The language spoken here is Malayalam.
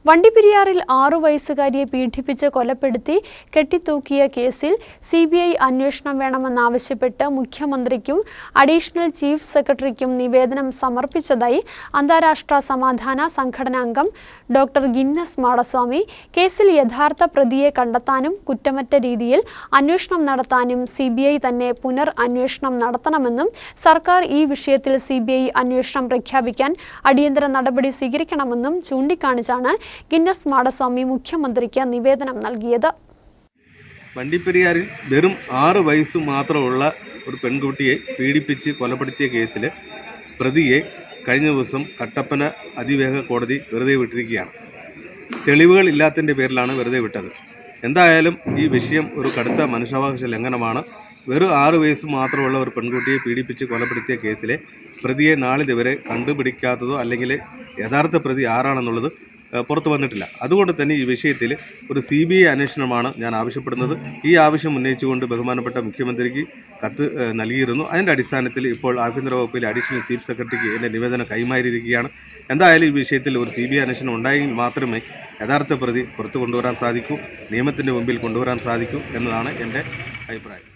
വണ്ടിപ്പെരിയാറിൽ 6 വയസ്സുകാരിയെ പീഡിപ്പിച്ച് കൊലപ്പെടുത്തി കെട്ടിത്തൂക്കിയ കേസിൽ CBI അന്വേഷണം വേണമെന്നാവശ്യപ്പെട്ട് മുഖ്യമന്ത്രിക്കും അഡീഷണൽ ചീഫ് സെക്രട്ടറിക്കും നിവേദനം സമർപ്പിച്ചതായി അന്താരാഷ്ട്ര സമാധാന സംഘടനാ അംഗം ഡോക്ടർ ഗിന്നസ് മാടസ്വാമി. കേസിൽ യഥാർത്ഥ പ്രതിയെ കണ്ടെത്താനും കുറ്റമറ്റ രീതിയിൽ അന്വേഷണം നടത്താനും CBI തന്നെ പുനർ അന്വേഷണം നടത്തണമെന്നും സർക്കാർ ഈ വിഷയത്തിൽ CBI അന്വേഷണം പ്രഖ്യാപിക്കാൻ അടിയന്തര നടപടി സ്വീകരിക്കണമെന്നും ചൂണ്ടിക്കാണിച്ചാണ് ഗിന്നസ് മാടസ്വാമി മുഖ്യമന്ത്രിക്ക് നിവേദനം നൽകിയത്. വണ്ടിപ്പെരിയാറിൽ വെറും 6 വയസ്സ് മാത്രമുള്ള ഒരു പെൺകുട്ടിയെ പീഡിപ്പിച്ച് കൊലപ്പെടുത്തിയ കേസിൽ പ്രതിയെ കഴിഞ്ഞ ദിവസം കട്ടപ്പന അതിവേഗ കോടതി വെറുതെ വിട്ടിരിക്കുകയാണ്. തെളിവുകൾ ഇല്ലാത്തതിൻ്റെ പേരിലാണ് വെറുതെ വിട്ടത്. എന്തായാലും ഈ വിഷയം ഒരു കടുത്ത മനുഷ്യാവകാശ ലംഘനമാണ്. വെറും 6 വയസ്സ് മാത്രമുള്ള ഒരു പെൺകുട്ടിയെ പീഡിപ്പിച്ച് കൊലപ്പെടുത്തിയ കേസിലെ പ്രതിയെ നാളിതുവരെ കണ്ടുപിടിക്കാത്തതോ അല്ലെങ്കിൽ യഥാർത്ഥ പ്രതി ആരാണെന്നുള്ളത് പുറത്തു വന്നിട്ടില്ല. അതുകൊണ്ട് തന്നെ ഈ വിഷയത്തിൽ ഒരു CBI അന്വേഷണമാണ് ഞാൻ ആവശ്യപ്പെടുന്നത്. ഈ ആവശ്യം ഉന്നയിച്ചുകൊണ്ട് ബഹുമാനപ്പെട്ട മുഖ്യമന്ത്രിക്ക് കത്ത് നൽകിയിരുന്നു. അതിൻ്റെ അടിസ്ഥാനത്തിൽ ഇപ്പോൾ ആഭ്യന്തര വകുപ്പിലെ അഡീഷണൽ ചീഫ് സെക്രട്ടറിക്ക് എൻ്റെ നിവേദനം കൈമാറിയിരിക്കുകയാണ്. എന്തായാലും ഈ വിഷയത്തിൽ ഒരു CBI അന്വേഷണം ഉണ്ടായെങ്കിൽ മാത്രമേ യഥാർത്ഥ പ്രതി പുറത്തു കൊണ്ടുവരാൻ സാധിക്കൂ, നിയമത്തിൻ്റെ മുമ്പിൽ കൊണ്ടുവരാൻ സാധിക്കൂ എന്നതാണ് എൻ്റെ അഭിപ്രായം.